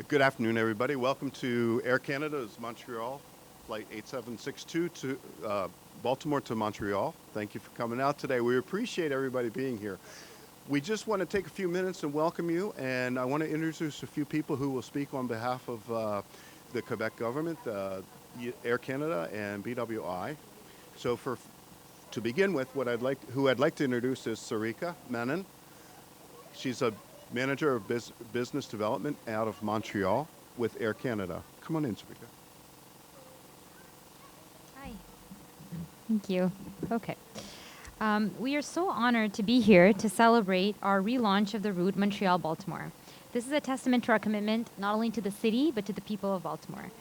Good afternoon, everybody. Welcome to Air Canada's Montreal Flight 8762 to Baltimore to Montreal. Thank you for coming out today. We appreciate everybody being here. We just want to take a few minutes and welcome you, and I want to introduce a few people who will speak on behalf of the Quebec government, Air Canada, and BWI. So to begin with, who I'd like to introduce is Sarika Menon. She's a Manager of Business Development out of Montreal with Air Canada. Come on in, Sarika. Hi. Thank you. Okay. We are so honored to be here to celebrate our relaunch of the route Montreal-Baltimore. This is a testament to our commitment not only to the city, but to the people of Baltimore.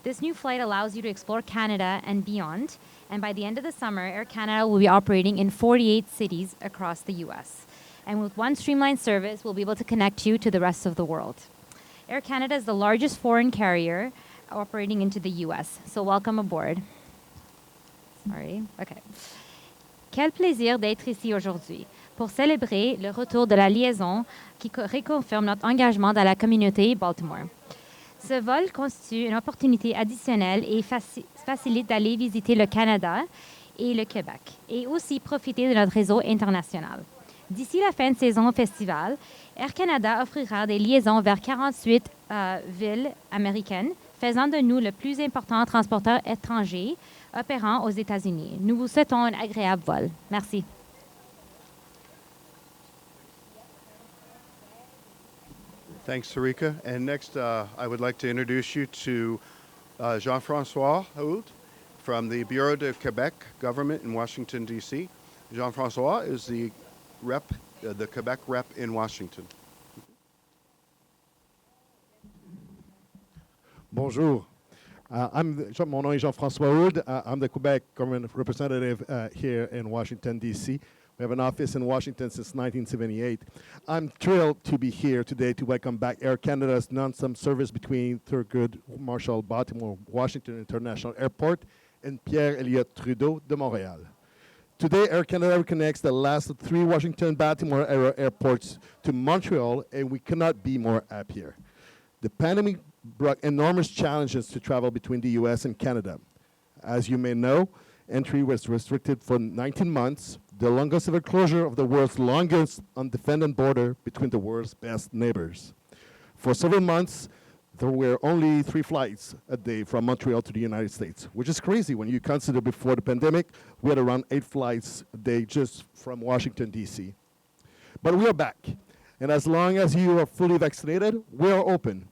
This new flight allows you to explore Canada and beyond, and by the end of the summer, Air Canada will be operating in 48 cities across the U.S. And with one streamlined service, we'll be able to connect you to the rest of the world. Air Canada is the largest foreign carrier operating into the U.S., so welcome aboard. Sorry, okay. Quel plaisir d'être ici aujourd'hui pour célébrer le retour de la liaison qui réconfirme notre engagement dans la communauté Baltimore. Ce vol constitue une opportunité additionnelle et facilite d'aller visiter le Canada et le Québec, et aussi profiter de notre réseau international. D'ici la fin de saison festival, Air Canada offrira des liaisons vers 48 villes américaines, faisant de nous le plus important transporteur étranger opérant aux États-Unis. Nous vous souhaitons un agréable vol. Merci. Thanks, Sarika. And next, I would like to introduce you to Jean-François Houd from the Bureau de Quebec Government in Washington, D.C. Jean-François is the Quebec rep in Washington. Bonjour. Mon nom est Jean-François Houd. I'm the Quebec government representative here in Washington, D.C. We have an office in Washington since 1978. I'm thrilled to be here today to welcome back Air Canada's non-stop service between Thurgood Marshall Baltimore Washington International Airport and Pierre-Elliott Trudeau de Montréal. Today, Air Canada reconnects the last 3 Washington-Baltimore area airports to Montreal, and we cannot be more happier. The pandemic brought enormous challenges to travel between the U.S. and Canada. As you may know, entry was restricted for 19 months, the longest ever closure of the world's longest undefended border between the world's best neighbors. For several months, there were only 3 flights a day from Montreal to the United States, which is crazy when you consider before the pandemic, we had around 8 flights a day just from Washington, D.C. But we are back. And as long as you are fully vaccinated, we are open.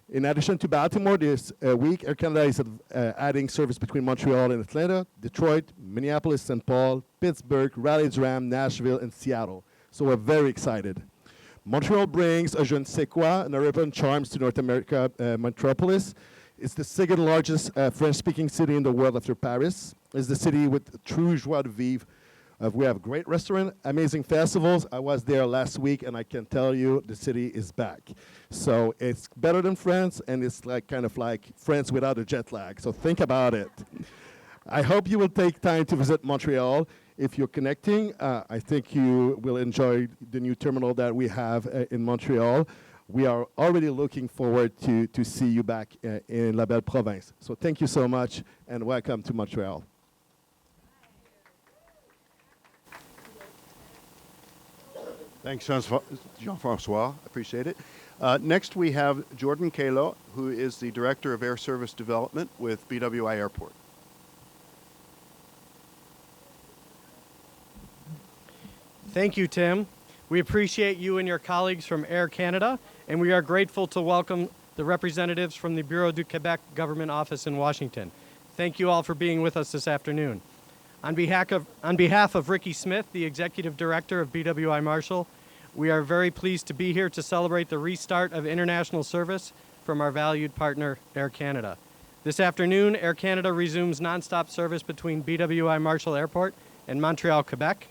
In addition to Baltimore this week, Air Canada is adding service between Montreal and Atlanta, Detroit, Minneapolis, St. Paul, Pittsburgh, Raleigh-Durham, Nashville, and Seattle. So we're very excited. Montreal brings a je ne sais quoi, an European charms to North America metropolis. It's the second largest French-speaking city in the world after Paris. It's the city with true joie de vivre. We have great restaurants, amazing festivals. I was there last week, and I can tell you the city is back. So it's better than France, and it's kind of like France without a jet lag. So think about it. I hope you will take time to visit Montreal. If you're connecting, I think you will enjoy the new terminal that we have in Montreal. We are already looking forward to see you back in La Belle Province. So thank you so much, and welcome to Montreal. Thanks, Jean-François. Appreciate it. Next, we have Jordan Kalo, who is the Director of Air Service Development with BWI Airport. Thank you, Tim. We appreciate you and your colleagues from Air Canada, and we are grateful to welcome the representatives from the Bureau du Quebec Government Office in Washington. Thank you all for being with us this afternoon. On behalf of Ricky Smith, the Executive Director of BWI Marshall, we are very pleased to be here to celebrate the restart of international service from our valued partner, Air Canada. This afternoon, Air Canada resumes nonstop service between BWI Marshall Airport and Montreal, Quebec.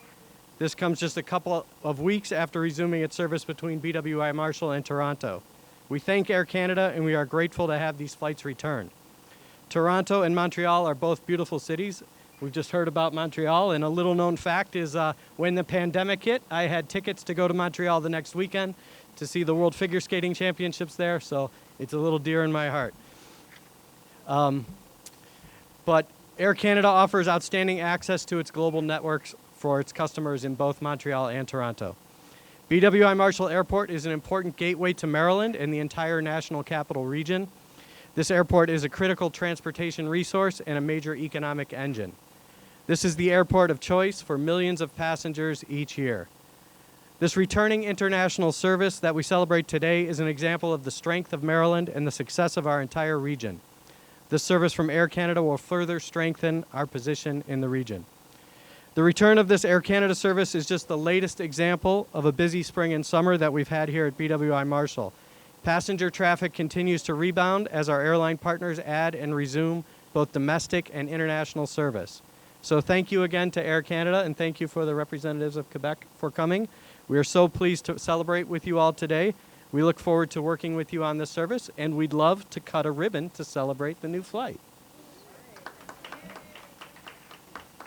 This comes just a couple of weeks after resuming its service between BWI Marshall and Toronto. We thank Air Canada, and we are grateful to have these flights return. Toronto and Montreal are both beautiful cities. We've just heard about Montreal, and a little known fact is when the pandemic hit, I had tickets to go to Montreal the next weekend to see the World Figure Skating Championships there, so It's a little dear in my heart. But Air Canada offers outstanding access to its global networks for its customers in both Montreal and Toronto. BWI Marshall Airport is an important gateway to Maryland and the entire National Capital Region. This airport is a critical transportation resource and a major economic engine. This is the airport of choice for millions of passengers each year. This returning international service that we celebrate today is an example of the strength of Maryland and the success of our entire region. This service from Air Canada will further strengthen our position in the region. The return of this Air Canada service is just the latest example of a busy spring and summer that we've had here at BWI Marshall. Passenger traffic continues to rebound as our airline partners add and resume both domestic and international service. So thank you again to Air Canada, and thank you for the representatives of Quebec for coming. We are so pleased to celebrate with you all today. We look forward to working with you on this service, and we'd love to cut a ribbon to celebrate the new flight.